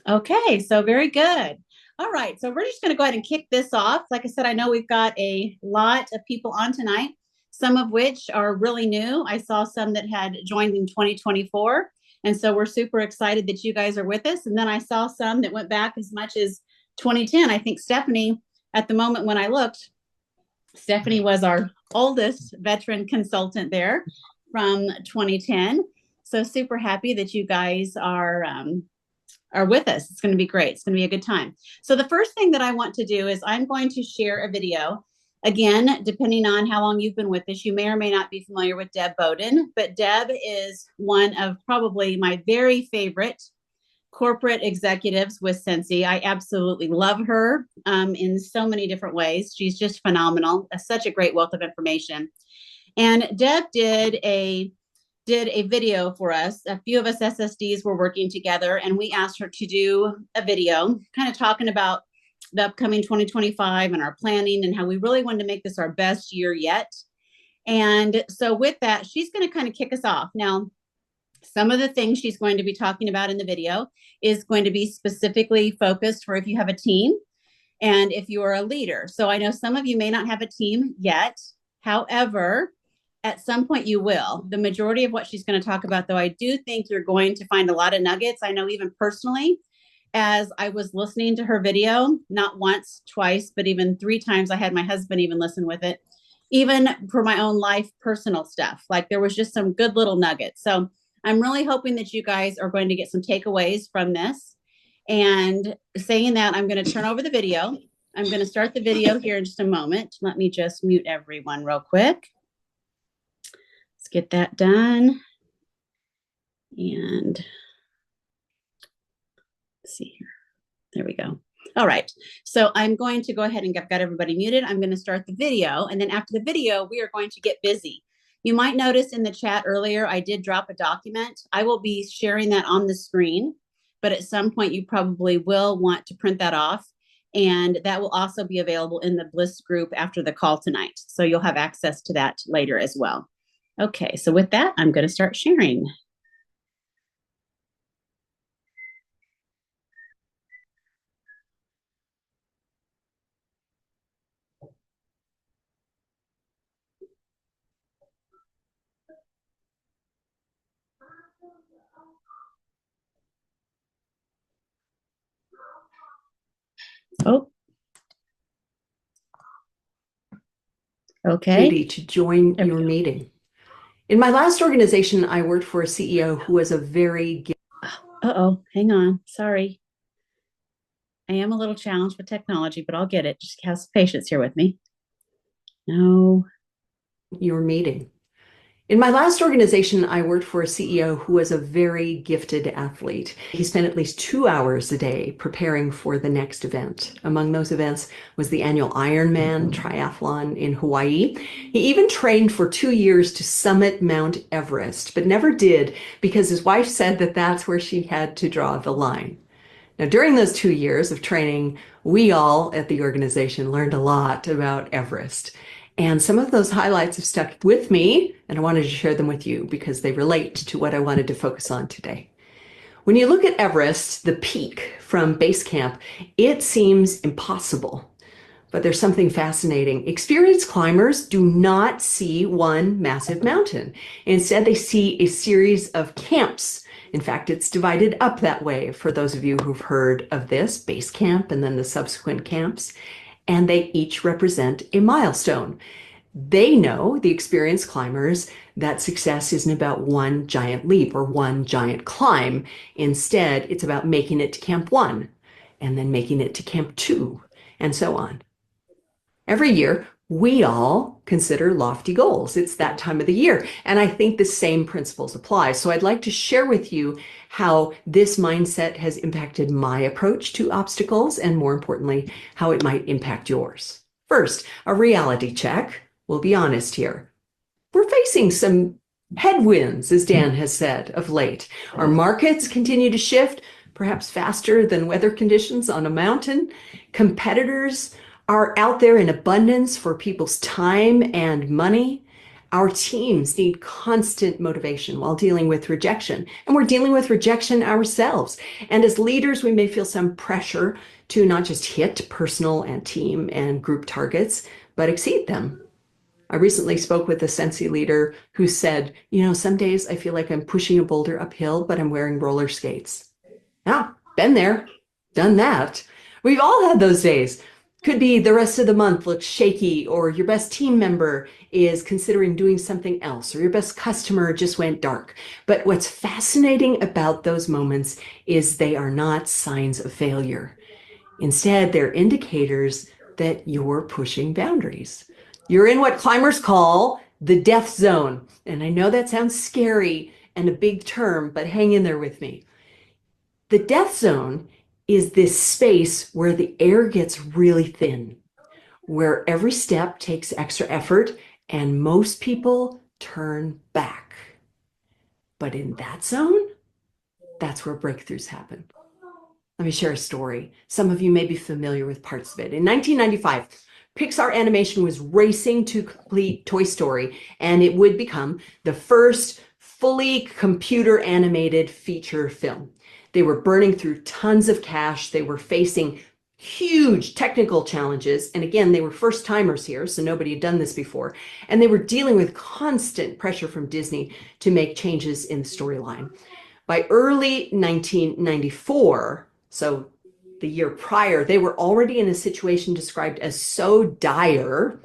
Okay, so very good. All right, so we're just going to go ahead and kick this off. Like I said, I know we've got a lot of people on tonight, some of which are really new. I saw some that had joined in 2024. And so we're super excited that you guys are with us. And then I saw some that went back as much as 2010. I think Stephanie, at the moment when I looked, Stephanie was our oldest veteran consultant there from 2010. So super happy that you guys are with us. It's going to be great. It's going to be a good time. So the first thing that I want to do is I'm going to share a video. Again, depending on how long you've been with us, you may or may not be familiar with Deb Bowden, but Deb is one of probably my very favorite corporate executives with Sensi. I absolutely love her in so many different ways. She's just phenomenal, such a great wealth of information. And Deb did a video for us. A few of us SSDs were working together, and we asked her to do a video kind of talking about the upcoming 2025 and our planning and how we really wanted to make this our best year yet. And so with that, she's going to kind of kick us off. Now, some of the things she's going to be talking about in the video is going to be specifically focused for if you have a team and if you are a leader. So I know some of you may not have a team yet. However, at some point you will. The majority of what she's going to talk about, though, I do think you're going to find a lot of nuggets. I know even personally, as I was listening to her video, not once, twice, but even three times, I had my husband even listen with it, even for my own life, personal stuff. Like there was just some good little nuggets. So I'm really hoping that you guys are going to get some takeaways from this. And saying that, I'm going to turn over the video. I'm going to start the video here in just a moment. Let me just mute everyone real quick. Let's get that done. And let's see here. There we go. All right. So I'm going to go ahead and I've got everybody muted. I'm going to start the video. And then after the video, we are going to get busy. You might notice in the chat earlier, I did drop a document. I will be sharing that on the screen, but at some point you probably will want to print that off. And that will also be available in the Bliss group after the call tonight. So you'll have access to that later as well. Okay, so with that, I'm going to start sharing. Oh, okay. To join your meeting. In my last organization, I worked for a CEO who was a very... Uh-oh, hang on. Sorry. I am a little challenged with technology, but I'll get it. Just have some patience here with me. No. Your meeting. In my last organization, I worked for a CEO who was a very gifted athlete. He spent at least 2 hours a day preparing for the next event. Among those events was the annual Ironman triathlon in Hawaii. He even trained for 2 years to summit Mount Everest, but never did because his wife said that that's where she had to draw the line. Now, during those 2 years of training, we all at the organization learned a lot about Everest. And some of those highlights have stuck with me, and I wanted to share them with you because they relate to what I wanted to focus on today. When you look at Everest, the peak from base camp, it seems impossible. But there's something fascinating. Experienced climbers do not see one massive mountain. Instead, they see a series of camps. In fact, it's divided up that way for those of you who've heard of this, base camp and then the subsequent camps. And they each represent a milestone. They know, the experienced climbers, that success isn't about one giant leap or one giant climb. Instead, it's about making it to Camp 1 and then making it to Camp 2 and so on. Every year, we all consider lofty goals. It's that time of the year. And I think the same principles apply. So I'd like to share with you how this mindset has impacted my approach to obstacles and, more importantly, how it might impact yours. First, a reality check. We'll be honest here. We're facing some headwinds, as Dan has said, of late. Our markets continue to shift, perhaps faster than weather conditions on a mountain. Competitors are out there in abundance for people's time and money. Our teams need constant motivation while dealing with rejection, and we're dealing with rejection ourselves. And as leaders, we may feel some pressure to not just hit personal and team and group targets, but exceed them. I recently spoke with a Sensi leader who said, some days I feel like I'm pushing a boulder uphill, but I'm wearing roller skates. Yeah, been there, done that. We've all had those days. Could be the rest of the month looks shaky, or your best team member is considering doing something else, or your best customer just went dark. But what's fascinating about those moments is they are not signs of failure. Instead, they're indicators that you're pushing boundaries. You're in what climbers call the death zone. And I know that sounds scary and a big term, but hang in there with me. The death zone is this space where the air gets really thin, where every step takes extra effort and most people turn back. But in that zone, that's where breakthroughs happen. Let me share a story. Some of you may be familiar with parts of it. In 1995, Pixar Animation was racing to complete Toy Story, and it would become the first fully computer animated feature film. They were burning through tons of cash. They were facing huge technical challenges. And again, they were first timers here, so nobody had done this before. And they were dealing with constant pressure from Disney to make changes in the storyline. By early 1994, so the year prior, they were already in a situation described as so dire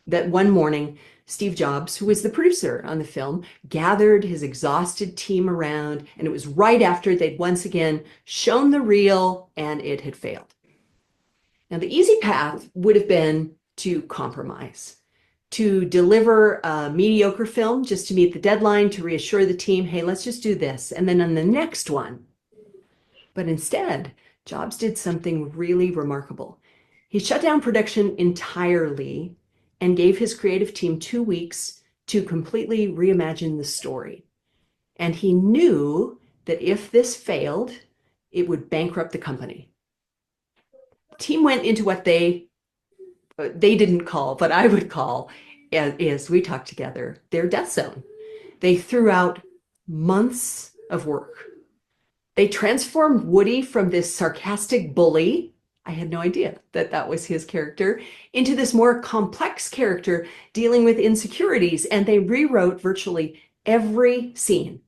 that one morning, Steve Jobs, who was the producer on the film, gathered his exhausted team around, and it was right after they'd once again shown the reel and it had failed. Now, the easy path would have been to compromise, to deliver a mediocre film just to meet the deadline, to reassure the team, hey, let's just do this. And then on the next one. But instead, Jobs did something really remarkable. He shut down production entirely and gave his creative team 2 weeks to completely reimagine the story. And he knew that if this failed, it would bankrupt the company. The team went into what they didn't call, but I would call, as we talked together, their death zone. They threw out months of work. They transformed Woody from this sarcastic bully, I had no idea that that was his character, into this more complex character dealing with insecurities, and they rewrote virtually every scene.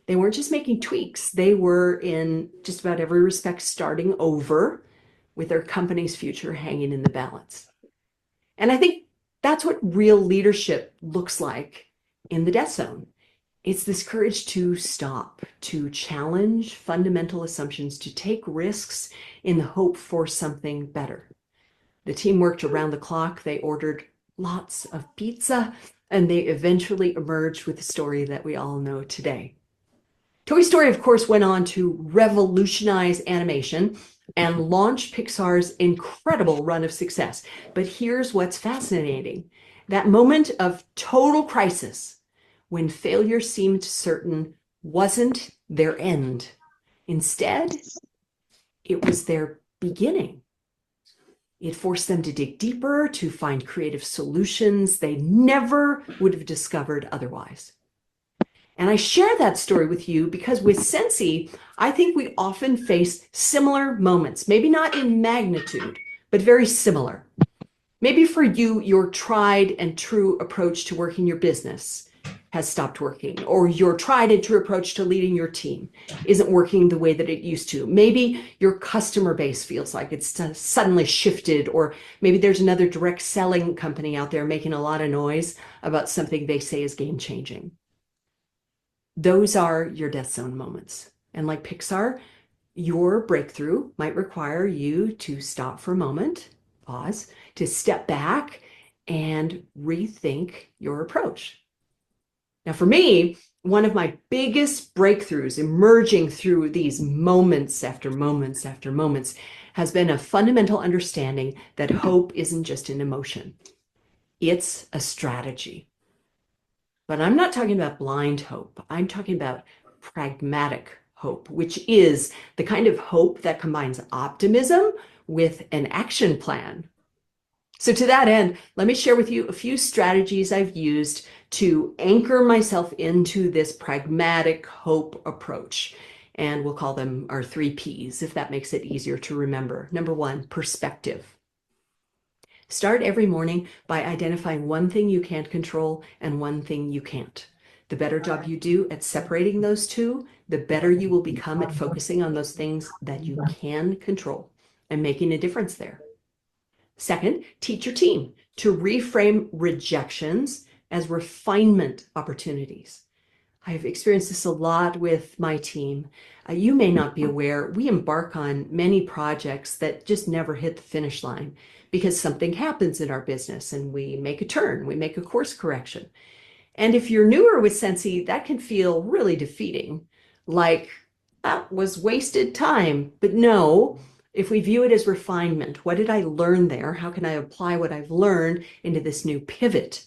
They weren't just making tweaks, they were in just about every respect starting over with their company's future hanging in the balance. And I think that's what real leadership looks like in the death zone. It's this courage to stop, to challenge fundamental assumptions, to take risks in the hope for something better. The team worked around the clock. They ordered lots of pizza, and they eventually emerged with the story that we all know today. Toy Story, of course, went on to revolutionize animation and launch Pixar's incredible run of success. But here's what's fascinating. That moment of total crisis, when failure seemed certain, wasn't their end. Instead, it was their beginning. It forced them to dig deeper, to find creative solutions they never would have discovered otherwise. And I share that story with you because with Sensi, I think we often face similar moments, maybe not in magnitude, but very similar. Maybe for you, your tried and true approach to working your business has stopped working, or your tried and true approach to leading your team isn't working the way that it used to. Maybe your customer base feels like it's suddenly shifted, or maybe there's another direct selling company out there making a lot of noise about something they say is game changing. Those are your death zone moments. And like Pixar, your breakthrough might require you to stop for a moment, pause, to step back and rethink your approach. Now, for me, one of my biggest breakthroughs emerging through these moments after moments after moments has been a fundamental understanding that hope isn't just an emotion. It's a strategy. But I'm not talking about blind hope. I'm talking about pragmatic hope, which is the kind of hope that combines optimism with an action plan. So to that end, let me share with you a few strategies I've used to anchor myself into this pragmatic hope approach. And we'll call them our 3 Ps, if that makes it easier to remember. Number one, perspective. Start every morning by identifying one thing you can't control and one thing you can't. The better job you do at separating those two, the better you will become at focusing on those things that you can control and making a difference there. Second, teach your team to reframe rejections as refinement opportunities. I've experienced this a lot with my team. You may not be aware, we embark on many projects that just never hit the finish line because something happens in our business and we make a turn, we make a course correction. And if you're newer with Sensi, that can feel really defeating, like that was wasted time. But no, if we view it as refinement, what did I learn there? How can I apply what I've learned into this new pivot?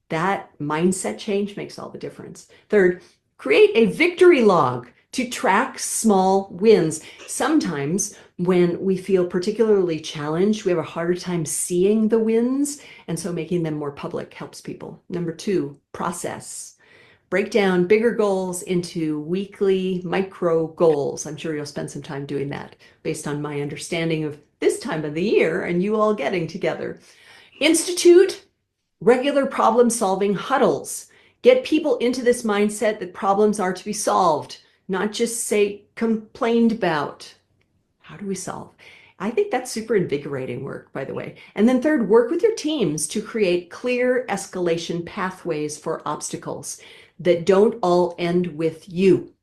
That mindset change makes all the difference. Third, create a victory log to track small wins. Sometimes when we feel particularly challenged, we have a harder time seeing the wins, and so making them more public helps people. Number two, process. Break down bigger goals into weekly micro goals. I'm sure you'll spend some time doing that based on my understanding of this time of the year and you all getting together. Institute regular problem-solving huddles. Get people into this mindset that problems are to be solved, not just say complained about. How do we solve? I think that's super invigorating work, by the way. And then third, work with your teams to create clear escalation pathways for obstacles that don't all end with you,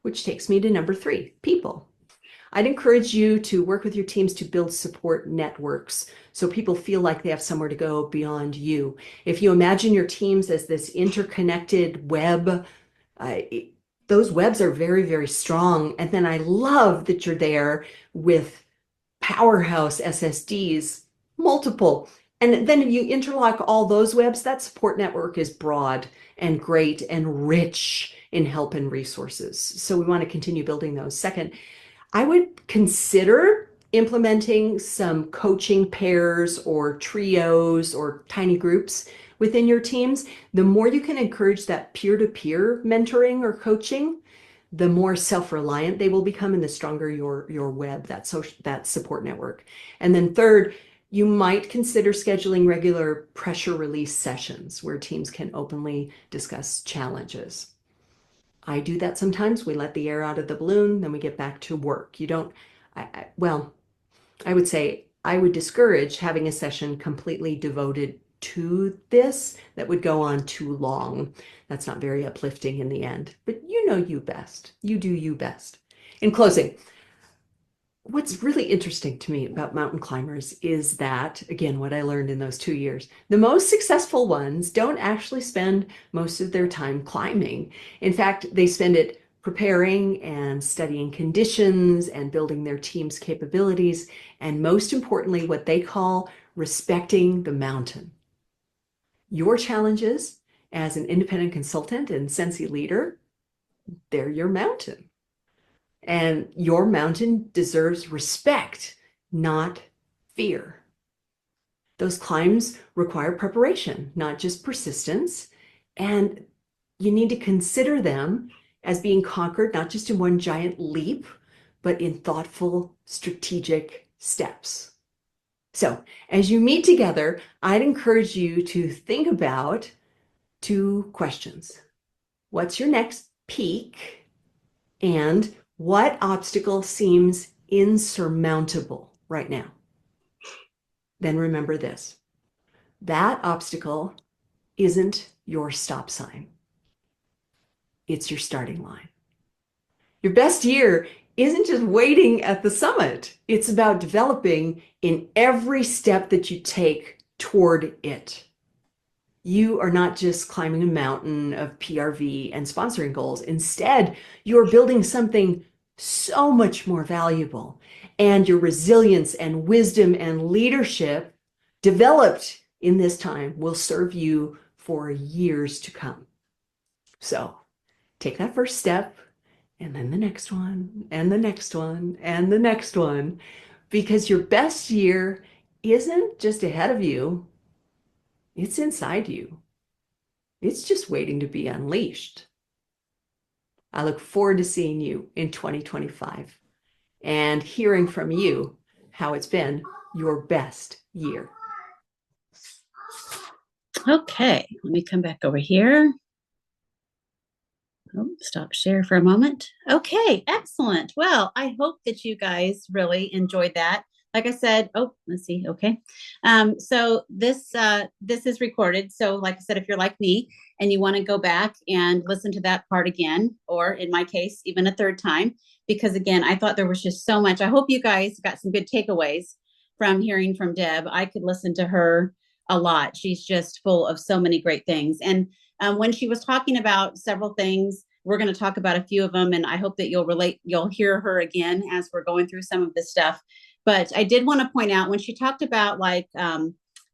which takes me to number 3, people. I'd encourage you to work with your teams to build support networks so people feel like they have somewhere to go beyond you. If you imagine your teams as this interconnected web, uh, those webs are very, very strong. And then I love that you're there with powerhouse SSDs, multiple. And then if you interlock all those webs, that support network is broad and great and rich in help and resources. So we want to continue building those. Second, I would consider implementing some coaching pairs or trios or tiny groups within your teams. The more you can encourage that peer-to-peer mentoring or coaching, the more self-reliant they will become and the stronger your web, that support network. And then third, you might consider scheduling regular pressure release sessions where teams can openly discuss challenges. I do that sometimes. We let the air out of the balloon, then we get back to work. You don't, well, I would say I would discourage having a session completely devoted to this that would go on too long. That's not very uplifting in the end, but you know you best. You do you best. In closing, what's really interesting to me about mountain climbers is that, again, what I learned in those 2 years, the most successful ones don't actually spend most of their time climbing. In fact, they spend it preparing and studying conditions and building their team's capabilities, and most importantly, what they call respecting the mountain. Your challenges as an independent consultant and Sensi leader, they're your mountain. And your mountain deserves respect, not fear. Those climbs require preparation, not just persistence. And you need to consider them as being conquered, not just in one giant leap, but in thoughtful, strategic steps. So as you meet together, I'd encourage you to think about 2 questions. What's your next peak? And what obstacle seems insurmountable right now? Then remember this, that obstacle isn't your stop sign. It's your starting line. Your best year isn't just waiting at the summit. It's about developing in every step that you take toward it. You are not just climbing a mountain of PRV and sponsoring goals. Instead, you're building something so much more valuable. And your resilience and wisdom and leadership developed in this time will serve you for years to come. So take that first step, and then the next one, and the next one, and the next one, because your best year isn't just ahead of you, it's inside you. It's just waiting to be unleashed. I look forward to seeing you in 2025 and hearing from you how it's been your best year. Okay, let me come back over here. Oh, stop share for a moment. Okay, excellent. Well, I hope that you guys really enjoyed that. Like I said, oh, let's see. Okay, so this is recorded. So, like I said, if you're like me and you want to go back and listen to that part again, or in my case, even a third time, because again, I thought there was just so much. I hope you guys got some good takeaways from hearing from Deb. I could listen to her a lot. She's just full of so many great things. And when she was talking about several things, we're going to talk about a few of them, and I hope that you'll hear her again as we're going through some of this stuff. But I did want to point out when she talked about like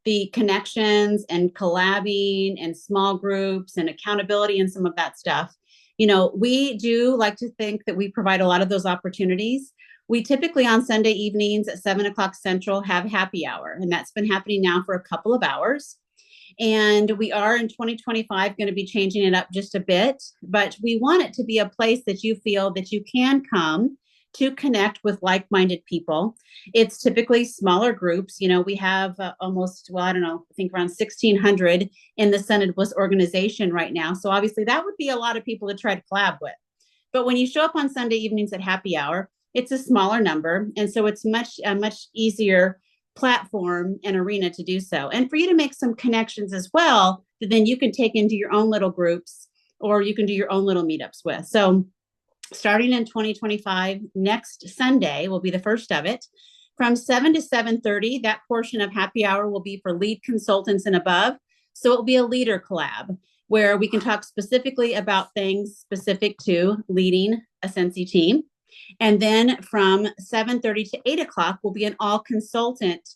the connections and collabing and small groups and accountability and some of that stuff. You know, we do like to think that we provide a lot of those opportunities. We typically on Sunday evenings at 7 o'clock Central have happy hour, and that's been happening now for a couple of hours. And we are in 2025 going to be changing it up just a bit, but we want it to be a place that you feel that you can come to connect with like-minded people. It's typically smaller groups. You know, we have almost, well, I don't know, I think around 1,600 in the Senate Bliss organization right now. So obviously that would be a lot of people to try to collab with. But when you show up on Sunday evenings at happy hour, it's a smaller number. And so it's much easier platform and arena to do so. And for you to make some connections as well, that then you can take into your own little groups or you can do your own little meetups with. So starting in 2025, next Sunday will be the first of it. From 7 to 7:30, that portion of happy hour will be for lead consultants and above. So it will be a leader collab where we can talk specifically about things specific to leading a Sensi team. And then from 7:30 to 8 o'clock will be an all consultant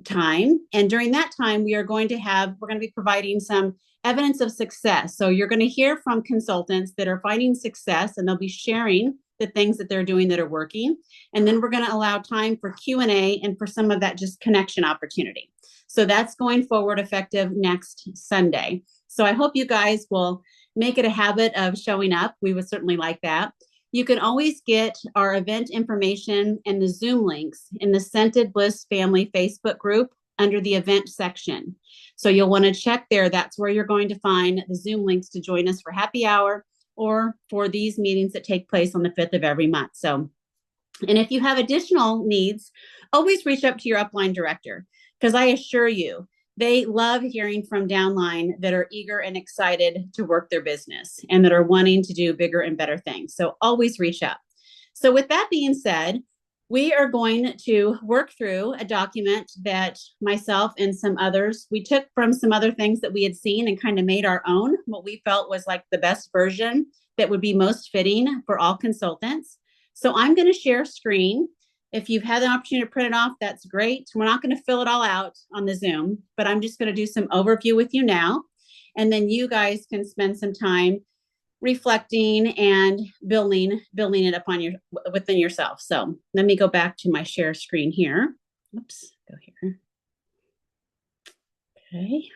time. And during that time, we're going to be providing some evidence of success. So you're going to hear from consultants that are finding success, and they'll be sharing the things that they're doing that are working. And then we're going to allow time for Q&A and for some of that just connection opportunity. So that's going forward effective next Sunday. So I hope you guys will make it a habit of showing up. We would certainly like that. You can always get our event information and the Zoom links in the Scented Bliss Family Facebook group under the event section. So you'll want to check there. That's where you're going to find the Zoom links to join us for happy hour or for these meetings that take place on the 5th of every month. So, and if you have additional needs, always reach out to your upline director, because I assure you, they love hearing from downline that are eager and excited to work their business and that are wanting to do bigger and better things. So always reach out. So with that being said, we are going to work through a document that myself and some others, we took from some other things that we had seen and kind of made our own, what we felt was like the best version that would be most fitting for all consultants. So I'm going to share screen. If you've had the opportunity to print it off, that's great. We're not going to fill it all out on the Zoom, but I'm just going to do some overview with you now. And then you guys can spend some time reflecting and building it up on within yourself. So let me go back to my share screen here. Oops, go here. Okay.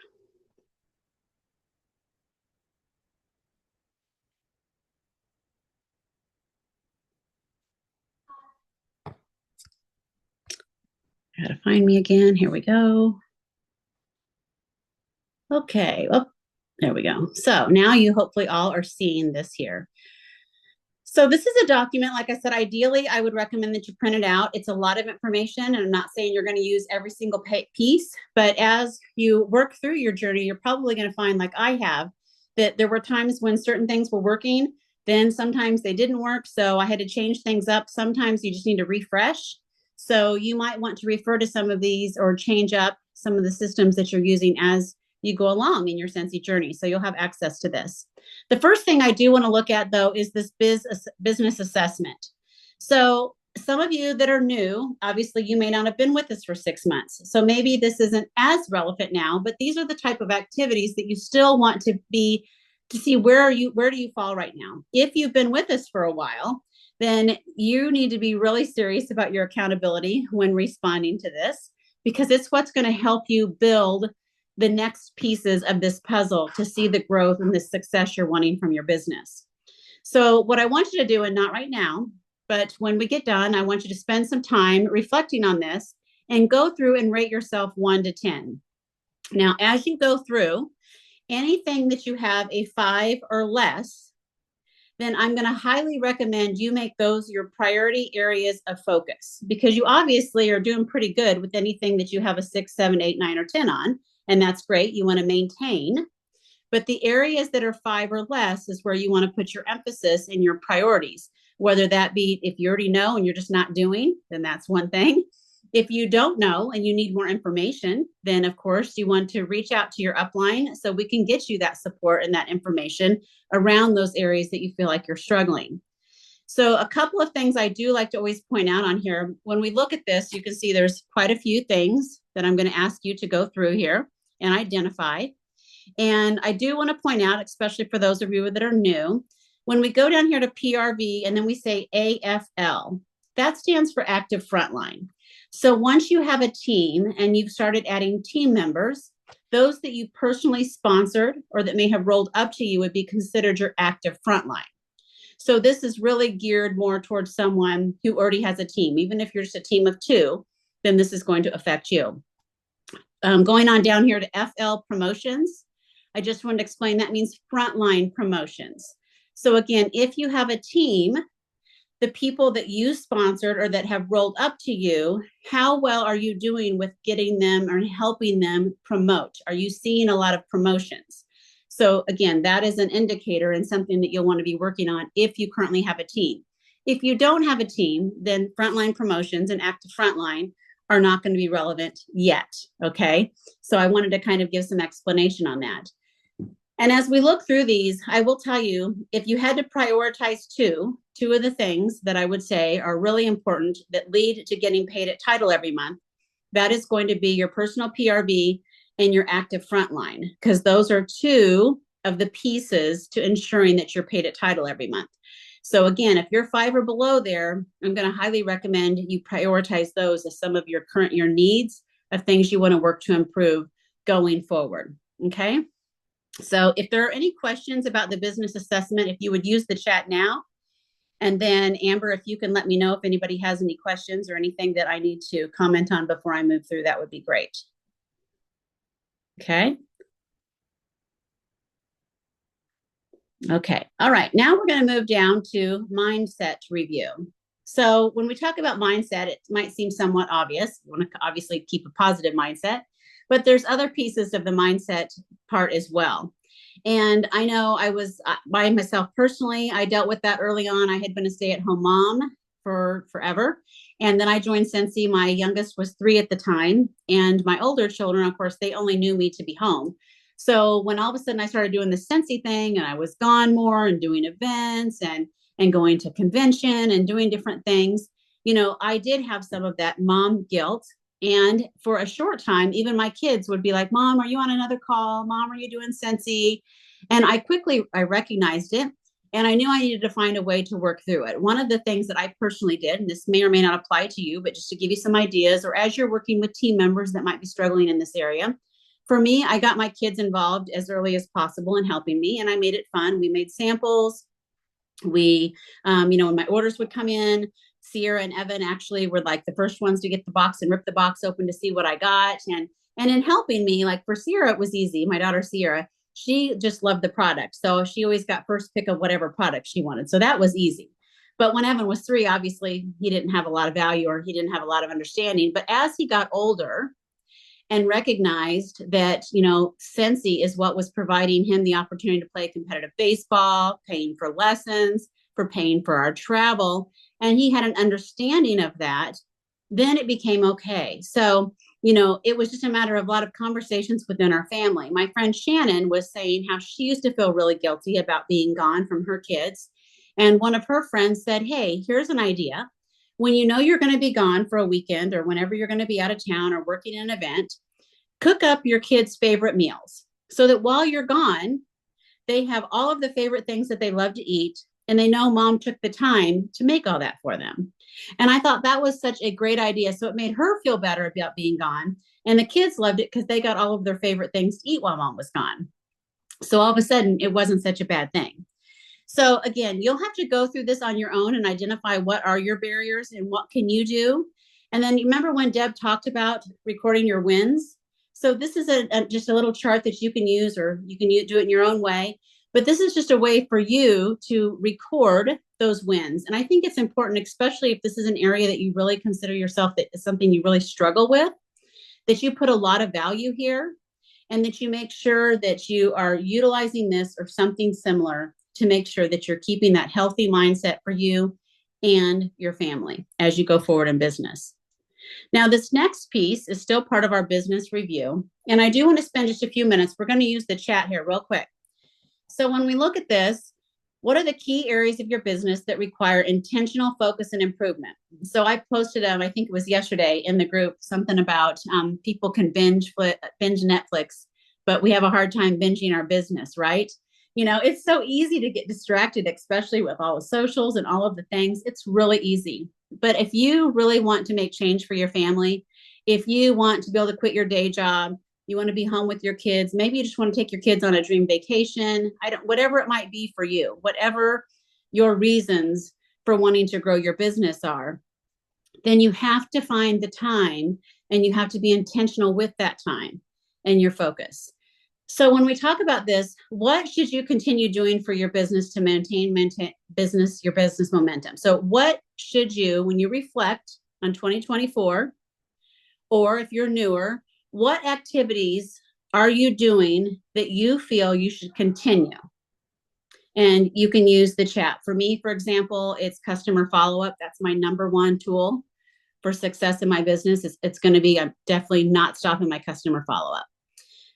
Gotta find me again. Here we go. Okay. Oh, there we go. So now you hopefully all are seeing this here. So this is a document, like I said, ideally, I would recommend that you print it out. It's a lot of information, and I'm not saying you're going to use every single piece, but as you work through your journey, you're probably going to find, like I have, that there were times when certain things were working, then sometimes they didn't work, so I had to change things up. Sometimes you just need to refresh. So you might want to refer to some of these or change up some of the systems that you're using as you go along in your Sensi journey. So you'll have access to this. The first thing I do want to look at, though, is this business assessment. So some of you that are new, obviously you may not have been with us for 6 months. So maybe this isn't as relevant now, but these are the type of activities that you still want to see where do you fall right now. If you've been with us for a while, then you need to be really serious about your accountability when responding to this, because it's what's going to help you build the next pieces of this puzzle to see the growth and the success you're wanting from your business. So what I want you to do, and not right now, but when we get done, I want you to spend some time reflecting on this and go through and rate yourself 1 to 10. Now, as you go through, anything that you have a 5 or less, then I'm going to highly recommend you make those your priority areas of focus, because you obviously are doing pretty good with anything that you have a 6, 7, 8, 9, or 10 on. And that's great. You want to maintain. But the areas that are 5 or less is where you want to put your emphasis and your priorities, whether that be if you already know and you're just not doing, then that's one thing. If you don't know and you need more information, then of course you want to reach out to your upline so we can get you that support and that information around those areas that you feel like you're struggling. So a couple of things I do like to always point out on here. When we look at this, you can see there's quite a few things that I'm going to ask you to go through here and identify. And I do want to point out, especially for those of you that are new, when we go down here to PRV and then we say AFL, that stands for active frontline. So once you have a team and you've started adding team members, those that you personally sponsored or that may have rolled up to you would be considered your active frontline. So this is really geared more towards someone who already has a team. Even if you're just a team of 2, then this is going to affect you. Going on down here to FL promotions, I just wanted to explain that means frontline promotions. So again, if you have a team, the people that you sponsored or that have rolled up to you, how well are you doing with getting them or helping them promote? Are you seeing a lot of promotions? So again, that is an indicator and something that you'll want to be working on if you currently have a team. If you don't have a team, then frontline promotions and active frontline are not going to be relevant yet. Okay. So I wanted to kind of give some explanation on that. And as we look through these, I will tell you, if you had to prioritize two of the things that I would say are really important that lead to getting paid at title every month, that is going to be your personal PRV and your active frontline, because those are 2 of the pieces to ensuring that you're paid at title every month. So again, if you're 5 or below there, I'm going to highly recommend you prioritize those as some of your needs of things you want to work to improve going forward. Okay. So if there are any questions about the business assessment, if you would use the chat now, and then Amber, if you can let me know if anybody has any questions or anything that I need to comment on before I move through, that would be great. Okay. Okay. All right. Now we're going to move down to mindset review. So when we talk about mindset, it might seem somewhat obvious. You want to obviously keep a positive mindset, but there's other pieces of the mindset part as well. And I know I was by myself personally, I dealt with that early on. I had been a stay-at-home mom for forever. And then I joined Scentsy. My youngest was 3 at the time. And my older children, of course, they only knew me to be home. So when all of a sudden I started doing the Scentsy thing and I was gone more and doing events and going to convention and doing different things, you know, I did have some of that mom guilt. And for a short time, even my kids would be like, Mom, are you on another call? Mom, are you doing Scentsy? And I recognized it. And I knew I needed to find a way to work through it. One of the things that I personally did, and this may or may not apply to you, but just to give you some ideas, or as you're working with team members that might be struggling in this area, for me, I got my kids involved as early as possible in helping me, and I made it fun. We made samples. We, when my orders would come in, Sierra and Evan actually were like the first ones to get the box and rip the box open to see what I got. And in helping me, like for Sierra, it was easy. My daughter, Sierra, she just loved the product. So she always got first pick of whatever product she wanted. So that was easy. But when Evan was 3, obviously he didn't have a lot of value or he didn't have a lot of understanding. But as he got older and recognized that, Scentsy is what was providing him the opportunity to play competitive baseball, paying for lessons, for paying for our travel, and he had an understanding of that, then it became okay. So, it was just a matter of a lot of conversations within our family. My friend Shannon was saying how she used to feel really guilty about being gone from her kids. And one of her friends said, hey, here's an idea. When you know you're going to be gone for a weekend or whenever you're going to be out of town or working an event, cook up your kids' favorite meals so that while you're gone, they have all of the favorite things that they love to eat. and they know mom took the time to make all that for them. And I thought that was such a great idea. So it made her feel better about being gone. And the kids loved it because they got all of their favorite things to eat while mom was gone. So all of a sudden, it wasn't such a bad thing. So again, you'll have to go through this on your own and identify what are your barriers and what can you do. And then you remember when Deb talked about recording your wins? So this is just a little chart that you can use, or you can do it in your own way. But this is just a way for you to record those wins. And I think it's important, especially if this is an area that you really consider yourself that is something you really struggle with, that you put a lot of value here, and that you make sure that you are utilizing this or something similar to make sure that you're keeping that healthy mindset for you and your family as you go forward in business. Now, this next piece is still part of our business review, and I do want to spend just a few minutes. We're going to use the chat here real quick. So when we look at this, what are the key areas of your business that require intentional focus and improvement? So I posted, I think it was yesterday in the group, something about people can binge Netflix, but we have a hard time binging our business, right? You know, it's so easy to get distracted, especially with all the socials and all of the things. It's really easy. But if you really want to make change for your family, if you want to be able to quit your day job, you want to be home with your kids, maybe you just want to take your kids on a dream vacation, whatever it might be for you, whatever your reasons for wanting to grow your business are, then you have to find the time and you have to be intentional with that time and your focus. So when we talk about this, what should you continue doing for your business to maintain your business momentum? So what should you, when you reflect on 2024, or if you're newer, what activities are you doing that you feel you should continue? And you can use the chat. For me, for example, it's customer follow-up. That's my number one tool for success in my business. It's going to be, I'm definitely not stopping my customer follow-up.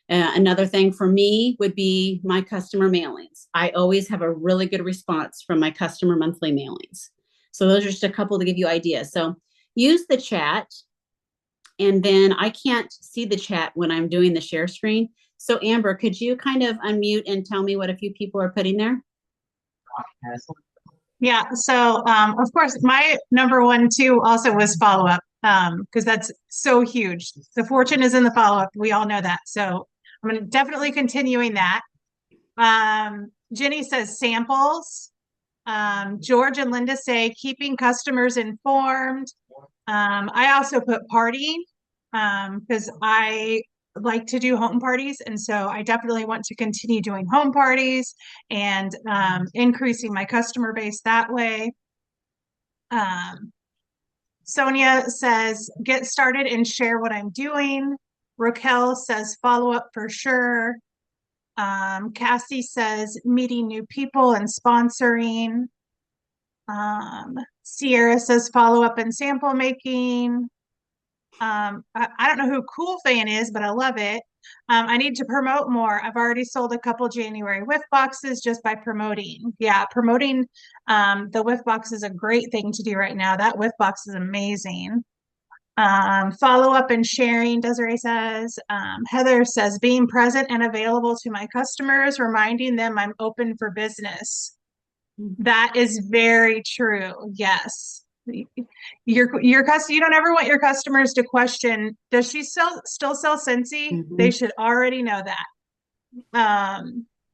Another thing for me would be my customer mailings. I always have a really good response from my customer monthly mailings. So those are just a couple to give you ideas. So use the chat. And then I can't see the chat when I'm doing the share screen. So Amber, could you kind of unmute and tell me what a few people are putting there? Yeah, so of course, my number one too also was follow-up, because that's so huge. The fortune is in the follow-up. We all know that. So I'm going to definitely continuing that. Jenny says samples. George and Linda say keeping customers informed. I also put partying because I like to do home parties. And so I definitely want to continue doing home parties and increasing my customer base that way. Sonia says, get started and share what I'm doing. Raquel says, follow up for sure. Cassie says, meeting new people and sponsoring. Sierra says, follow up and sample making. I don't know who Cool Fan is, but I love it. I need to promote more. I've already sold a couple January whiff boxes just by promoting. Yeah, promoting the whiff box is a great thing to do right now. That whiff box is amazing. Follow up and sharing, Desiree says. Heather says, being present and available to my customers, reminding them I'm open for business. That is very true. Yes. You don't ever want your customers to question, does she still sell Scentsy? Mm-hmm. They should already know that.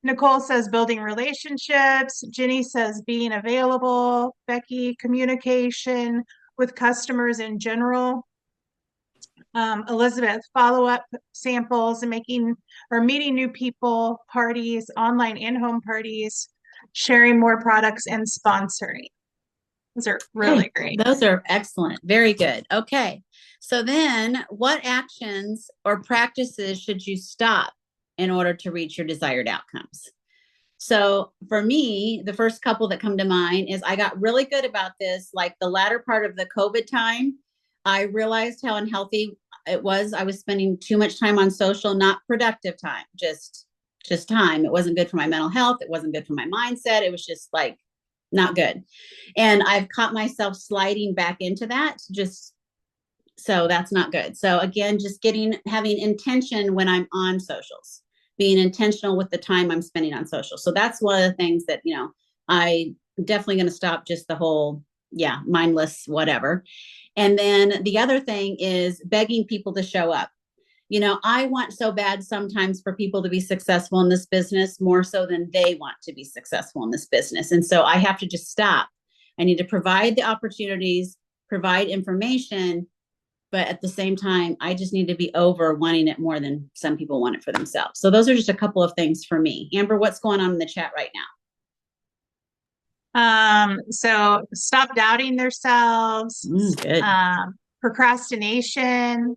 Nicole says building relationships. Jenny says being available. Becky, communication with customers in general. Elizabeth, follow-up samples and meeting new people, parties, online and home parties, sharing more products, and sponsoring. Those are really great. Those are excellent. Very good. Okay. So then what actions or practices should you stop in order to reach your desired outcomes? So for me, the first couple that come to mind is I got really good about this, like the latter part of the COVID time. I realized how unhealthy it was. I was spending too much time on social, not productive time, just time. It wasn't good for my mental health. It wasn't good for my mindset. It was just like not good. And I've caught myself sliding back into that, so that's not good. So again, just having intention when I'm on socials, being intentional with the time I'm spending on social. So that's one of the things that, I definitely going to stop just the whole, mindless whatever. And then the other thing is begging people to show up. I want so bad sometimes for people to be successful in this business, more so than they want to be successful in this business. And so I have to just stop. I need to provide the opportunities, provide information, but at the same time, I just need to be over wanting it more than some people want it for themselves. So those are just a couple of things for me. Amber, what's going on in the chat right now? So stop doubting themselves, good. Procrastination,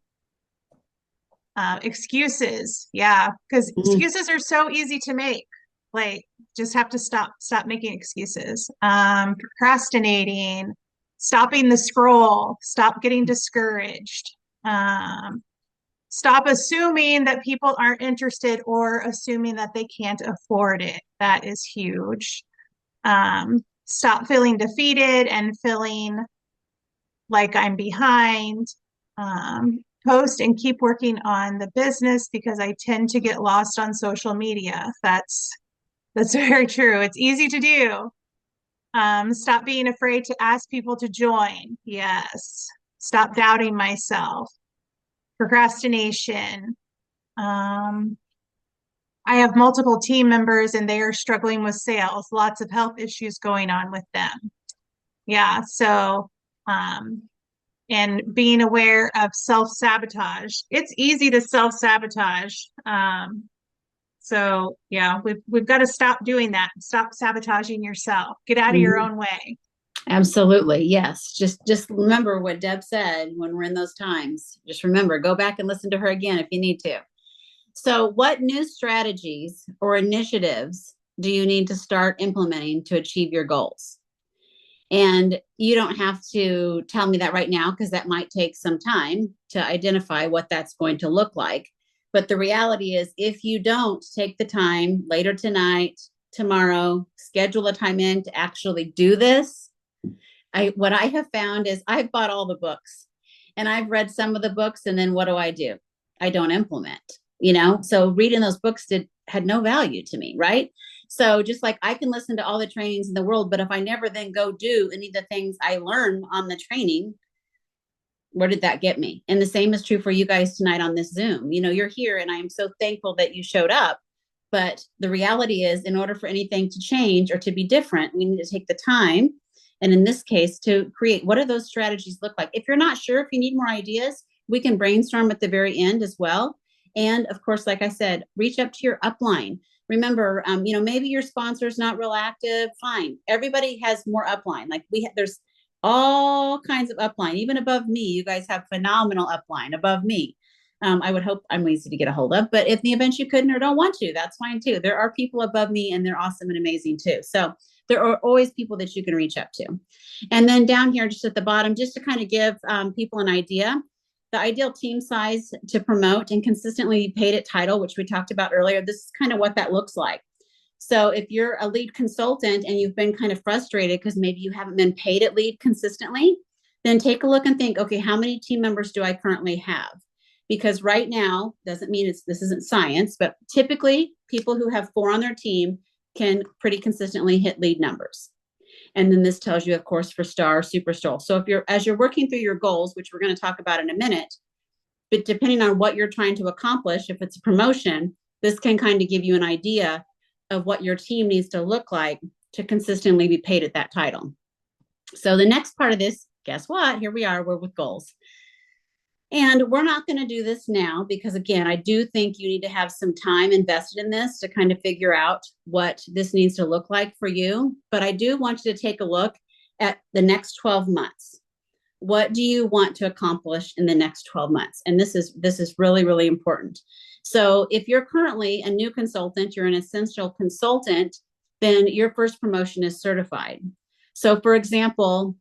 excuses. Yeah. Because excuses are so easy to make. Like, just have to stop making excuses. Procrastinating, stopping the scroll, stop getting discouraged. Stop assuming that people aren't interested or assuming that they can't afford it. That is huge. Stop feeling defeated and feeling like I'm behind. Post and keep working on the business because I tend to get lost on social media. That's very true. It's easy to do. Stop being afraid to ask people to join. Yes. Stop doubting myself. Procrastination. I have multiple team members and they are struggling with sales, lots of health issues going on with them. Yeah. So, and being aware of self-sabotage. It's easy to self-sabotage. So yeah, we've got to stop doing that. Stop sabotaging yourself. Get out of your own way. Absolutely. Yes. Just remember what Deb said when we're in those times. Just remember, go back and listen to her again if you need to. So what new strategies or initiatives do you need to start implementing to achieve your goals? And you don't have to tell me that right now, because that might take some time to identify what that's going to look like. But the reality is, if you don't take the time later tonight, tomorrow, schedule a time in to actually do this, what I have found is I've bought all the books and I've read some of the books, and then what do? I don't implement, so reading those books had no value to me, right? So just like I can listen to all the trainings in the world, but if I never then go do any of the things I learn on the training, where did that get me? And the same is true for you guys tonight on this Zoom. You're here and I am so thankful that you showed up. But the reality is, in order for anything to change or to be different, we need to take the time. And in this case, to create, what do those strategies look like? If you're not sure, if you need more ideas, we can brainstorm at the very end as well. And of course, like I said, reach up to your upline. Remember, maybe your sponsor's not real active. Fine. Everybody has more upline. Like there's all kinds of upline, even above me. You guys have phenomenal upline above me. I would hope I'm easy to get a hold of, but if in the event you couldn't or don't want to, that's fine too. There are people above me and they're awesome and amazing too. So there are always people that you can reach up to. And then down here, just at the bottom, just to kind of give people an idea, the ideal team size to promote and consistently paid at title, which we talked about earlier, this is kind of what that looks like. So if you're a lead consultant and you've been kind of frustrated because maybe you haven't been paid at lead consistently, then take a look and think, okay, how many team members do I currently have? Because right now, doesn't mean this isn't science, but typically people who have 4 on their team can pretty consistently hit lead numbers. And then this tells you, of course, for star, superstar. So as you're working through your goals, which we're going to talk about in a minute, but depending on what you're trying to accomplish, if it's a promotion, this can kind of give you an idea of what your team needs to look like to consistently be paid at that title. So the next part of this, guess what? Here we are, we're with goals. And we're not going to do this now because, again, I do think you need to have some time invested in this to kind of figure out what this needs to look like for you. But I do want you to take a look at the next 12 months. What do you want to accomplish in the next 12 months? And this is really, really important. So if you're currently a new consultant, you're an essential consultant, then your first promotion is certified. So for example,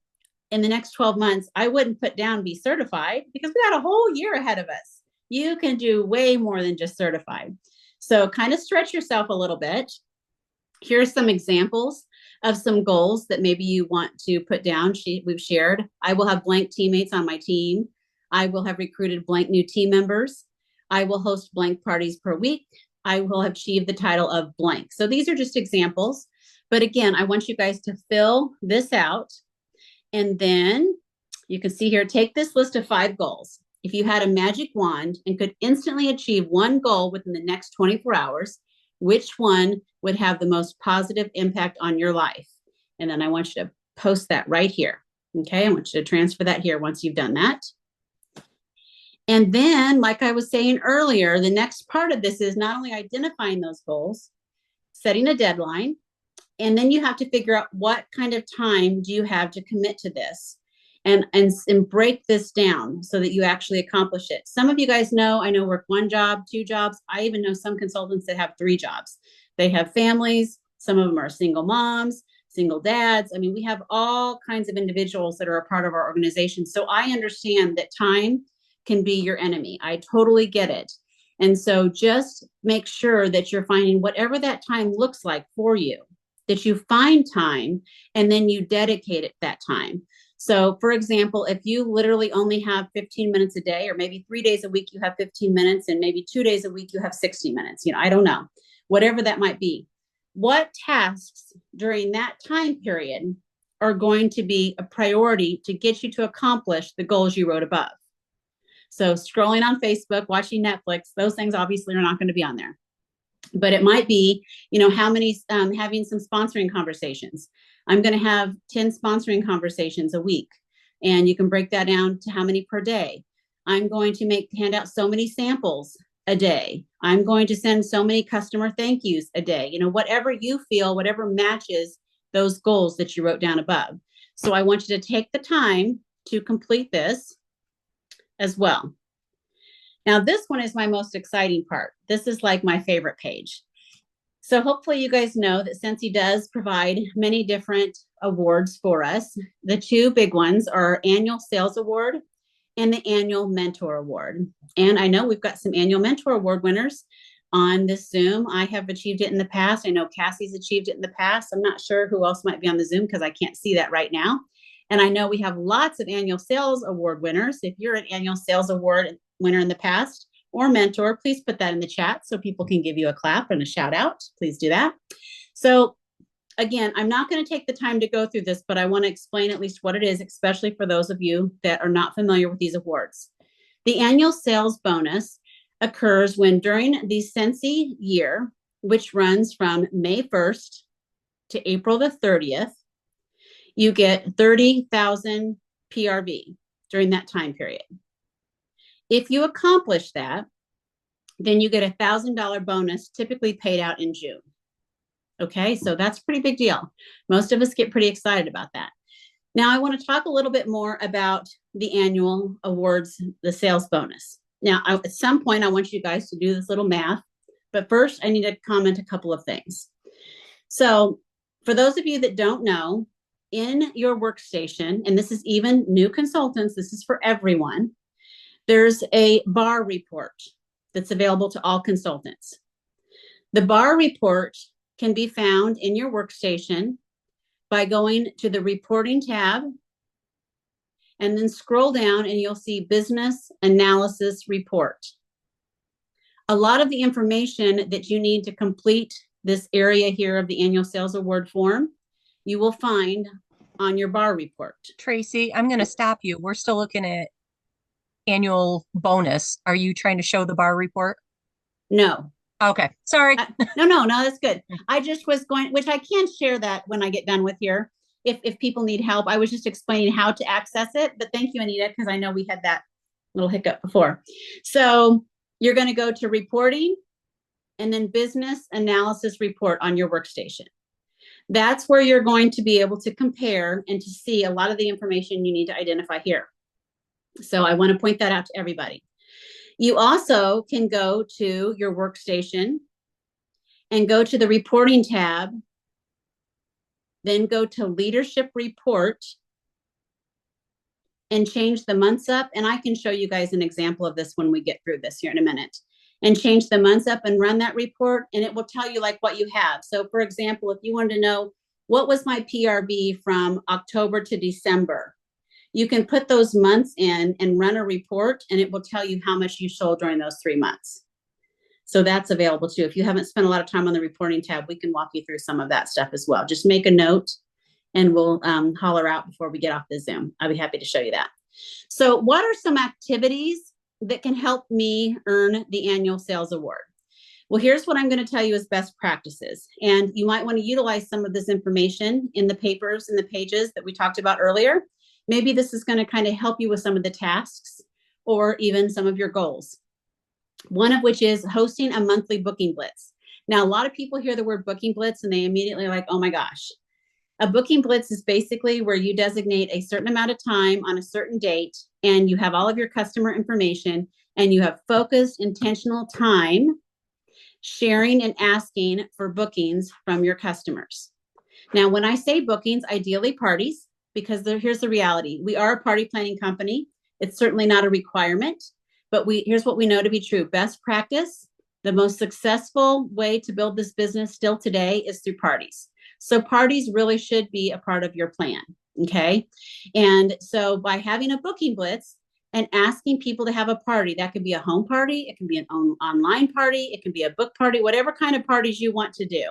in the next 12 months, I wouldn't put down be certified because we got a whole year ahead of us. You can do way more than just certified. So kind of stretch yourself a little bit. Here's some examples of some goals that maybe you want to put down. We've shared. I will have blank teammates on my team. I will have recruited blank new team members. I will host blank parties per week. I will have achieved the title of blank. So these are just examples. But again, I want you guys to fill this out. And then you can see here, take this list of 5 goals. If you had a magic wand and could instantly achieve one goal within the next 24 hours, which one would have the most positive impact on your life? And then I want you to post that right here. Okay, I want you to transfer that here once you've done that. And then, like I was saying earlier, the next part of this is not only identifying those goals, setting a deadline, and then you have to figure out what kind of time do you have to commit to this and break this down so that you actually accomplish it. Some of you guys know, I know work 1 job, 2 jobs. I even know some consultants that have 3 jobs. They have families. Some of them are single moms, single dads. I mean, we have all kinds of individuals that are a part of our organization. So I understand that time can be your enemy. I totally get it. And so just make sure that you're finding whatever that time looks like for you, that you find time and then you dedicate it that time. So for example, if you literally only have 15 minutes a day, or maybe 3 days a week, you have 15 minutes, and maybe 2 days a week, you have 60 minutes, I don't know, whatever that might be. What tasks during that time period are going to be a priority to get you to accomplish the goals you wrote above? So scrolling on Facebook, watching Netflix, those things obviously are not going to be on there. But it might be, how many, having some sponsoring conversations. I'm going to have 10 sponsoring conversations a week. And you can break that down to how many per day. I'm going to hand out so many samples a day. I'm going to send so many customer thank yous a day. Whatever you feel, whatever matches those goals that you wrote down above. So I want you to take the time to complete this as well. Now, this one is my most exciting part. This is like my favorite page. So hopefully you guys know that Sensi does provide many different awards for us. The 2 big ones are Annual Sales Award and the Annual Mentor Award. And I know we've got some Annual Mentor Award winners on this Zoom. I have achieved it in the past. I know Cassie's achieved it in the past. I'm not sure who else might be on the Zoom because I can't see that right now. And I know we have lots of Annual Sales Award winners. If you're an Annual Sales Award winner in the past or mentor, please put that in the chat so people can give you a clap and a shout out. Please do that. So again, I'm not going to take the time to go through this, but I want to explain at least what it is, especially for those of you that are not familiar with these awards. The annual sales bonus occurs when during the Sensi year, which runs from May 1st to April the 30th, you get 30,000 PRV during that time period. If you accomplish that, then you get a $1,000 bonus typically paid out in June. Okay, so that's a pretty big deal. Most of us get pretty excited about that. Now, I want to talk a little bit more about the annual awards, the sales bonus. Now, at some point, I want you guys to do this little math, but first I need to comment a couple of things. So for those of you that don't know, in your workstation, and this is even new consultants, this is for everyone, there's a bar report that's available to all consultants. The bar report can be found in your workstation by going to the reporting tab and then scroll down and you'll see business analysis report. A lot of the information that you need to complete this area here of the annual sales award form, you will find on your bar report. Tracy, I'm going to stop you. We're still looking at annual bonus. Are you trying to show the bar report? No. Okay. Sorry. No, that's good. I just was going, which I can share that when I get done with here. If people need help, I was just explaining how to access it, but thank you, Anita, because I know we had that little hiccup before. So you're going to go to reporting and then business analysis report on your workstation. That's where you're going to be able to compare and to see a lot of the information you need to identify here. So I want to point that out to everybody. You also can go to your workstation and go to the reporting tab, then go to leadership report and change the months up. And I can show you guys an example of this when we get through this here in a minute. And change the months up and run that report, and it will tell you like what you have. So for example, if you wanted to know what was my PRV from October to December, you can put those months in and run a report, and it will tell you how much you sold during those 3 months. So that's available too. If you haven't spent a lot of time on the reporting tab, we can walk you through some of that stuff as well. Just make a note and we'll holler out before we get off the Zoom. I'll be happy to show you that. So what are some activities that can help me earn the annual sales award? Well, here's what I'm going to tell you as best practices. And you might want to utilize some of this information in the papers and the pages that we talked about earlier. Maybe this is going to kind of help you with some of the tasks or even some of your goals. One of which is hosting a monthly booking blitz. Now, a lot of people hear the word booking blitz and they immediately are like, oh my gosh. A booking blitz is basically where you designate a certain amount of time on a certain date and you have all of your customer information and you have focused, intentional time sharing and asking for bookings from your customers. Now, when I say bookings, ideally parties, because here's the reality. We are a party planning company. It's certainly not a requirement, but here's what we know to be true. Best practice, the most successful way to build this business still today is through parties. So parties really should be a part of your plan, okay? And so by having a booking blitz and asking people to have a party, that could be a home party, it can be an online party, it can be a book party, whatever kind of parties you want to do.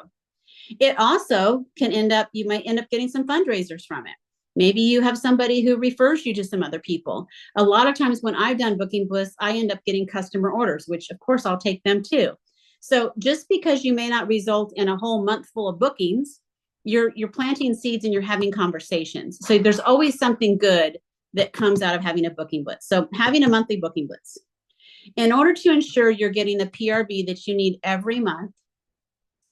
It also can you might end up getting some fundraisers from it. Maybe you have somebody who refers you to some other people. A lot of times when I've done booking blitz, I end up getting customer orders, which of course I'll take them too. So just because you may not result in a whole month full of bookings, you're planting seeds and you're having conversations. So there's always something good that comes out of having a booking blitz. So having a monthly booking blitz. In order to ensure you're getting the PRB that you need every month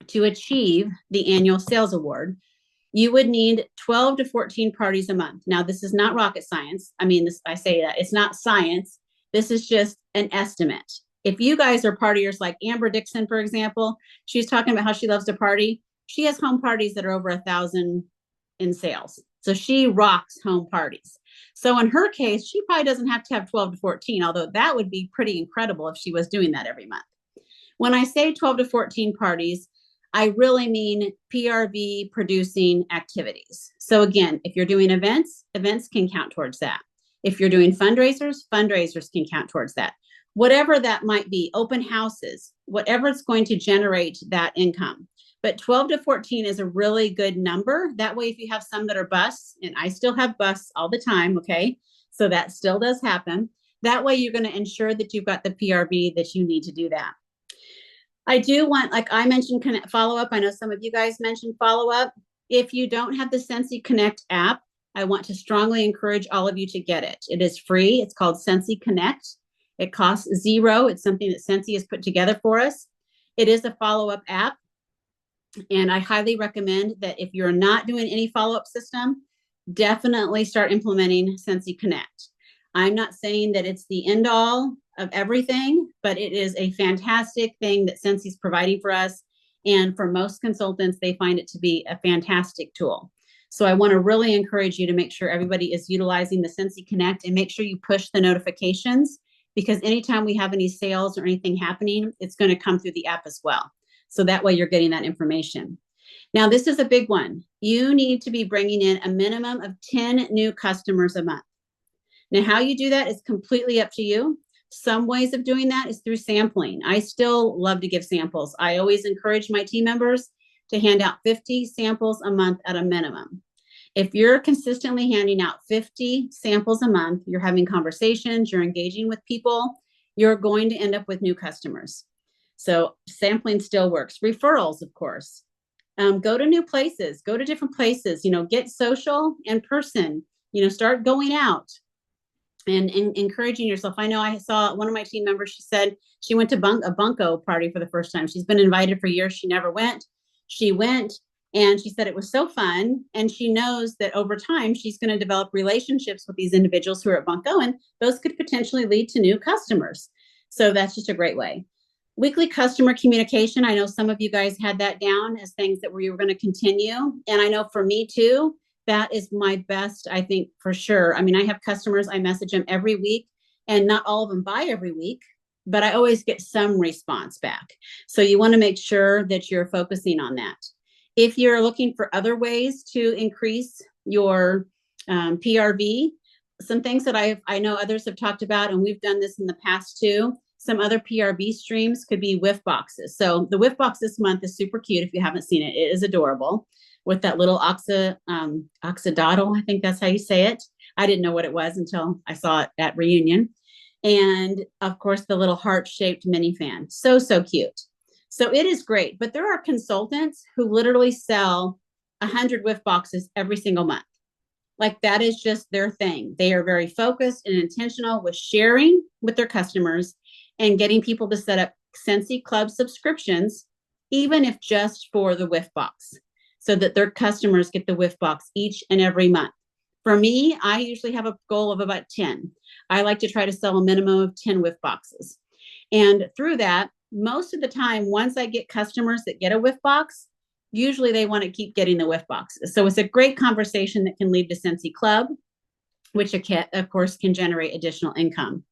to achieve the annual sales award, you would need 12 to 14 parties a month. Now, this is not rocket science. I mean, I say that it's not science. This is just an estimate. If you guys are partiers like Amber Dixon, for example, she's talking about how she loves to party. She has home parties that are over 1,000 in sales. So she rocks home parties. So in her case, she probably doesn't have to have 12 to 14, although that would be pretty incredible if she was doing that every month. When I say 12 to 14 parties, I really mean PRV producing activities. So again, if you're doing events, events can count towards that. If you're doing fundraisers, fundraisers can count towards that. Whatever that might be, open houses, whatever it's going to generate that income. But 12 to 14 is a really good number. That way, if you have some that are busts, and I still have busts all the time, okay? So that still does happen. That way, you're going to ensure that you've got the PRV that you need to do that. I do want, like I mentioned, follow-up. I know some of you guys mentioned follow-up. If you don't have the Sensi Connect app, I want to strongly encourage all of you to get it. It is free. It's called Sensi Connect. It costs $0. It's something that Sensi has put together for us. It is a follow-up app. And I highly recommend that if you're not doing any follow-up system, definitely start implementing Sensi Connect. I'm not saying that it's the end all of everything, but it is a fantastic thing that Sensi's providing for us. And for most consultants, they find it to be a fantastic tool. So I want to really encourage you to make sure everybody is utilizing the Sensi Connect and make sure you push the notifications, because anytime we have any sales or anything happening, it's going to come through the app as well. So that way you're getting that information. Now, this is a big one. You need to be bringing in a minimum of 10 new customers a month. Now, how you do that is completely up to you. Some ways of doing that is through sampling. I still love to give samples. I always encourage my team members to hand out 50 samples a month at a minimum. If you're consistently handing out 50 samples a month, you're having conversations, you're engaging with people, you're going to end up with new customers. So sampling still works. Referrals, of course. Go to new places, go to different places, get social and person, start going out and encouraging yourself. I know I saw one of my team members, she said she went to a bunko party for the first time. She's been invited for years. She never went. She went and she said it was so fun. And she knows that over time, she's going to develop relationships with these individuals who are at bunko, and those could potentially lead to new customers. So that's just a great way. Weekly customer communication. I know some of you guys had that down as things that we were going to continue. And I know for me too, that is my best, I think, for sure. I mean, I have customers, I message them every week, and not all of them buy every week, but I always get some response back. So you want to make sure that you're focusing on that. If you're looking for other ways to increase your PRV, some things that I know others have talked about, and we've done this in the past too. some other PRB streams could be whiff boxes. So the whiff box this month is super cute. If you haven't seen it, it is adorable with that little oxidotl. I think that's how you say it. I didn't know what it was until I saw it at reunion. And of course, the little heart-shaped mini fan. So, so cute. So it is great. But there are consultants who literally sell 100 whiff boxes every single month. Like that is just their thing. They are very focused and intentional with sharing with their customers and getting people to set up Scentsy Club subscriptions, even if just for the whiff box, so that their customers get the whiff box each and every month. For me, I usually have a goal of about 10. I like to try to sell a minimum of 10 whiff boxes. And through that, most of the time, once I get customers that get a whiff box, usually they want to keep getting the whiff boxes. So it's a great conversation that can lead to Scentsy Club, which of course can generate additional income.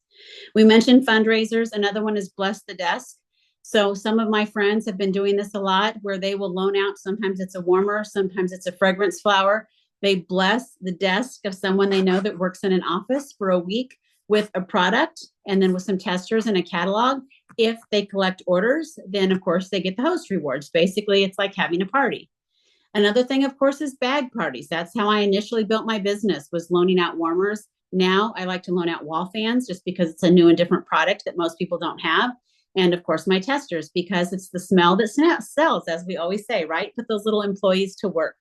We mentioned fundraisers. Another one is Bless the Desk. So some of my friends have been doing this a lot where they will loan out. Sometimes it's a warmer, sometimes it's a fragrance flower. They bless the desk of someone they know that works in an office for a week with a product and then with some testers and a catalog. If they collect orders, then of course they get the host rewards. Basically, it's like having a party. Another thing, of course, is bag parties. That's how I initially built my business, was loaning out warmers. Now I like to loan out wall fans just because it's a new and different product that most people don't have. And of course, my testers, because it's the smell that sells, as we always say, right? Put those little employees to work.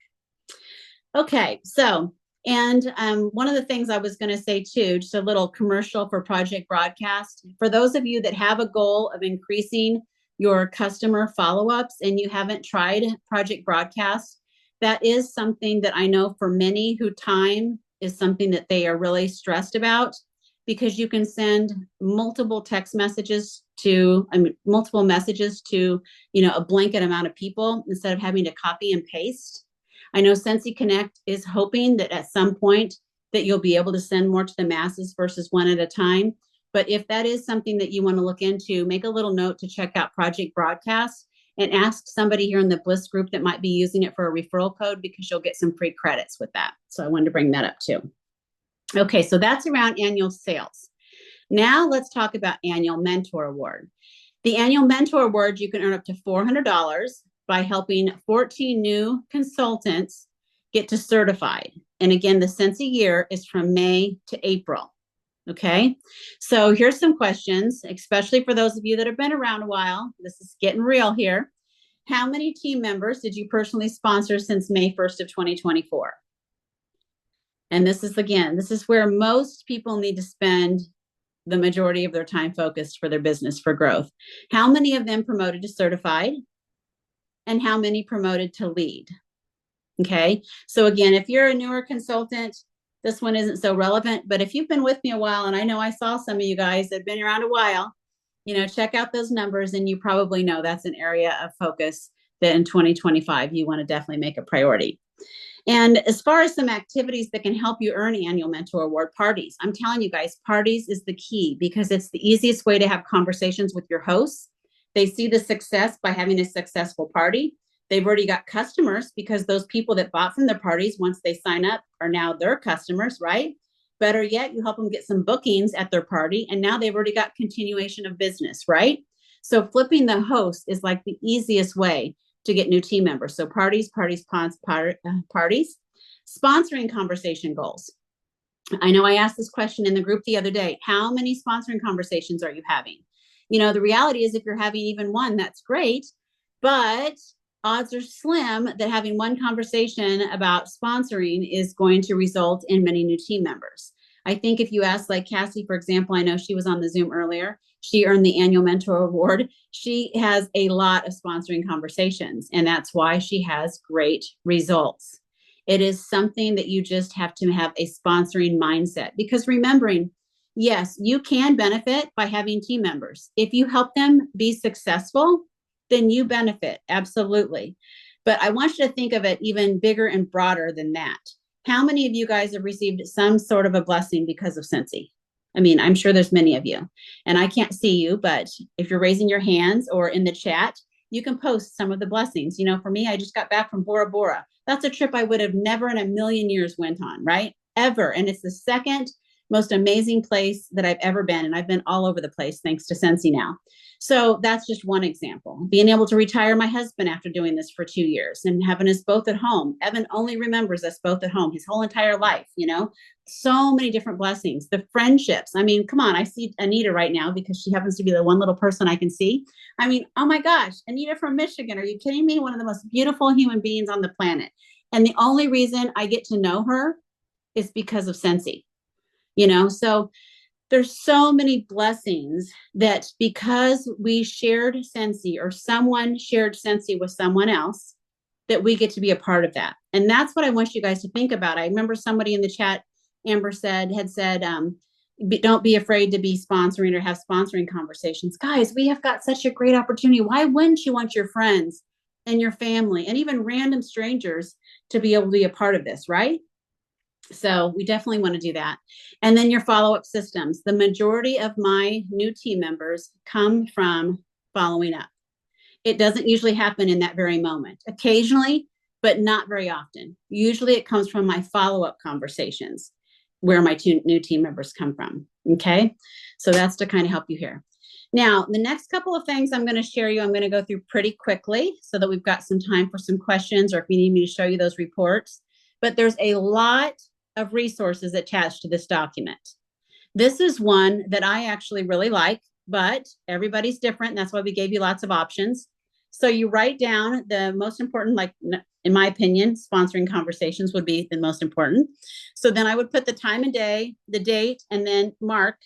Okay, so, and one of the things I was going to say too, just a little commercial for Project Broadcast. For those of you that have a goal of increasing your customer follow-ups and you haven't tried Project Broadcast, that is something that I know for many who time is something that they are really stressed about, because you can send multiple text messages to, multiple messages to, a blanket amount of people instead of having to copy and paste. I know Scentsy Connect is hoping that at some point that you'll be able to send more to the masses versus one at a time. But if that is something that you want to look into, make a little note to check out Project Broadcast and ask somebody here in the Bliss group that might be using it for a referral code, because you'll get some free credits with that. So I wanted to bring that up too. Okay, so that's around annual sales. Now let's talk about annual mentor award. The annual mentor award, you can earn up to $400 by helping 14 new consultants get to certified. And again, the Scentsy year is from May to April. Okay, so here's some questions, especially for those of you that have been around a while. This is getting real here. How many team members did you personally sponsor since May 1st of 2024? And this is where most people need to spend the majority of their time focused for their business for growth. How many of them promoted to certified? And how many promoted to lead? Okay, so again, if you're a newer consultant, this one isn't so relevant, but if you've been with me a while, and I know I saw some of you guys that have been around a while, check out those numbers, and you probably know that's an area of focus that in 2025, you want to definitely make a priority. And as far as some activities that can help you earn annual mentor award, parties. I'm telling you guys, parties is the key, because it's the easiest way to have conversations with your hosts. They see the success by having a successful party. They've already got customers, because those people that bought from their parties, once they sign up, are now their customers, right? Better yet, you help them get some bookings at their party, and now they've already got continuation of business, right? So flipping the host is like the easiest way to get new team members. So parties. Sponsoring conversation goals. I know I asked this question in the group the other day. How many sponsoring conversations are you having? The reality is, if you're having even one, that's great, but odds are slim that having one conversation about sponsoring is going to result in many new team members. I think if you ask, like Cassie, for example, I know she was on the Zoom earlier. She earned the annual mentor award. She has a lot of sponsoring conversations, and that's why she has great results. It is something that you just have to have a sponsoring mindset, because remembering, yes, you can benefit by having team members. If you help them be successful, then you benefit, absolutely. But I want you to think of it even bigger and broader than that. How many of you guys have received some sort of a blessing because of Scentsy? I'm sure there's many of you, and I can't see you, but if you're raising your hands or in the chat, you can post some of the blessings. For me, I just got back from Bora Bora. That's a trip I would have never in a million years went on, right? Ever. And it's the second most amazing place that I've ever been. And I've been all over the place thanks to Scentsy now. So that's just one example. Being able to retire my husband after doing this for 2 years and having us both at home. Evan only remembers us both at home his whole entire life, you know, so many different blessings. The friendships. I mean, come on, I see Anita right now because she happens to be the one little person I can see. I mean, oh my gosh, Anita from Michigan. Are you kidding me? One of the most beautiful human beings on the planet. And the only reason I get to know her is because of Scentsy, you know? So there's so many blessings that because we shared Scentsy or someone shared Scentsy with someone else, that we get to be a part of that. And that's what I want you guys to think about. I remember somebody in the chat, Amber had said, don't be afraid to be sponsoring or have sponsoring conversations. Guys, we have got such a great opportunity. Why wouldn't you want your friends and your family and even random strangers to be able to be a part of this, right? So we definitely want to do that. And then your follow-up systems. The majority of my new team members come from following up. It doesn't usually happen in that very moment. Occasionally, but not very often. Usually it comes from my follow-up conversations where my two new team members come from. Okay. So that's to kind of help you here. Now, the next couple of things I'm going to share you, I'm going to go through pretty quickly so that we've got some time for some questions or if you need me to show you those reports. But there's a lot of resources attached to this document. This is one that I actually really like, but everybody's different. And that's why we gave you lots of options. So you write down the most important, like in my opinion, sponsoring conversations would be the most important. So then I would put the time and day, the date, and then mark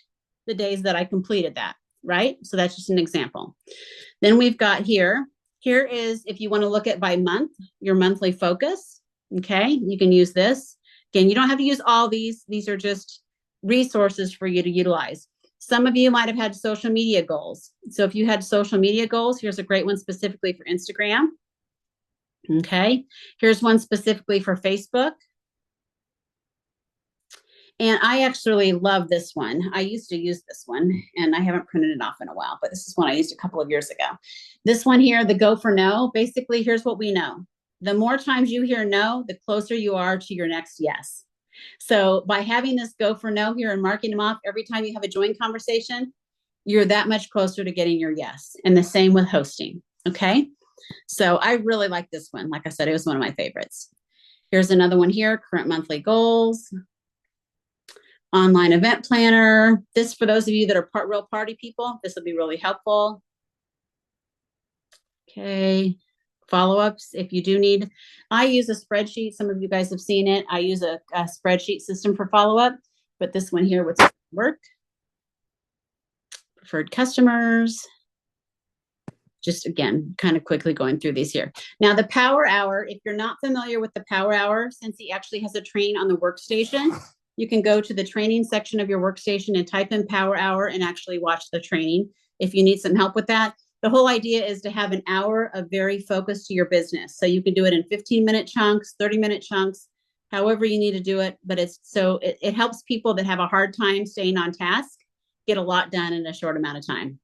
the days that I completed that, right? So that's just an example. Then we've got here is if you want to look at by month, your monthly focus. Okay, you can use this. Again, you don't have to use all these. These are just resources for you to utilize. Some of you might have had social media goals. So if you had social media goals, here's a great one specifically for Instagram. Okay, here's one specifically for Facebook. And I actually love this one. I used to use this one and I haven't printed it off in a while, but this is one I used a couple of years ago. This one here, the go for no, basically here's what we know. The more times you hear no, the closer you are to your next yes. So by having this go for no here and marking them off every time you have a joint conversation, you're that much closer to getting your yes. And the same with hosting. Okay. So I really like this one. Like I said, it was one of my favorites. Here's another one here, current monthly goals, online event planner. This, for those of you that are real party people, this will be really helpful. Okay. Follow-ups if you do need. I use a spreadsheet. Some of you guys have seen it. I use a spreadsheet system for follow-up, but this one here would work. Preferred customers. Just again, kind of quickly going through these here. Now the power hour, if you're not familiar with the power hour, since he actually has a train on the workstation, you can go to the training section of your workstation and type in power hour and actually watch the training if you need some help with that. The whole idea is to have an hour of very focus to your business. So you can do it in 15-minute chunks, 30-minute chunks, however you need to do it. But it helps people that have a hard time staying on task get a lot done in a short amount of time.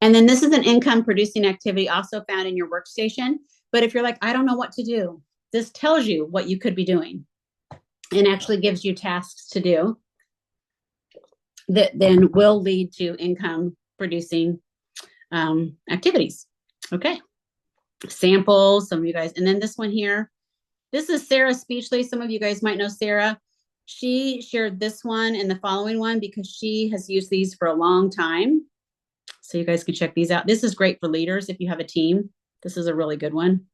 And then this is an income producing activity also found in your workstation. But if you're like, I don't know what to do, this tells you what you could be doing and actually gives you tasks to do that then will lead to income producing activities. Okay. Samples, some of you guys. And then this one here, this is Sarah Speechley. Some of you guys might know Sarah. She shared this one and the following one because she has used these for a long time. So you guys can check these out. This is great for leaders if you have a team. This is a really good one.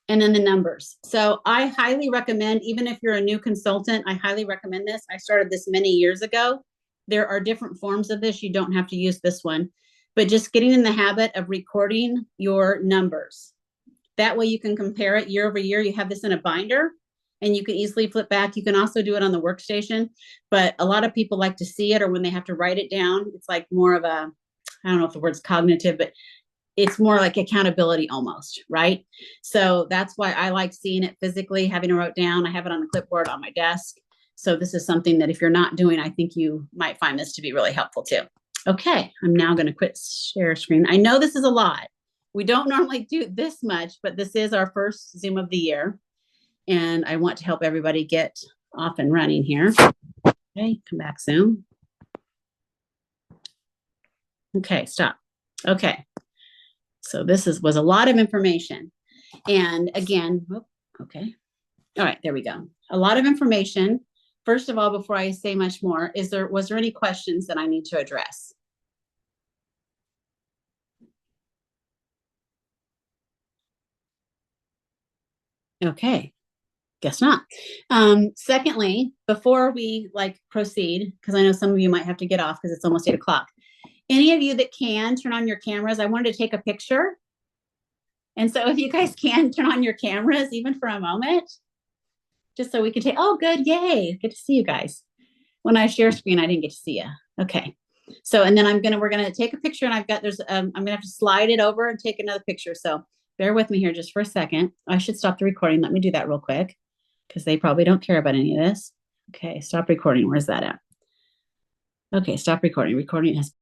And then the numbers. So I highly recommend, even if you're a new consultant, I highly recommend this. I started this many years ago. There are different forms of this. You don't have to use this one, but just getting in the habit of recording your numbers. That way you can compare it year over year. You have this in a binder and you can easily flip back. You can also do it on the workstation, but a lot of people like to see it or when they have to write it down, it's like more of a, I don't know if the word's cognitive, but it's more like accountability almost, right? So that's why I like seeing it physically, having it wrote down. I have it on the clipboard on my desk. So this is something that if you're not doing, I think you might find this to be really helpful too. Okay, I'm now going to quit share screen. I know this is a lot. We don't normally do this much, but this is our first Zoom of the year. And I want to help everybody get off and running here. Okay, come back soon. Okay, stop. Okay. So this was a lot of information. And again, okay. All right, there we go. A lot of information. First of all, before I say much more, was there any questions that I need to address? Okay, guess not. Secondly, before we proceed, because I know some of you might have to get off because it's almost 8 o'clock. Any of you that can turn on your cameras, I wanted to take a picture. And so if you guys can turn on your cameras, even for a moment, just so we can take, oh, good, yay, good to see you guys. When I share screen, I didn't get to see you. Okay. So, and then we're gonna take a picture, and I'm gonna have to slide it over and take another picture. So bear with me here just for a second. I should stop the recording. Let me do that real quick, because they probably don't care about any of this. Okay, stop recording. Where's that at? Okay, stop recording. Recording has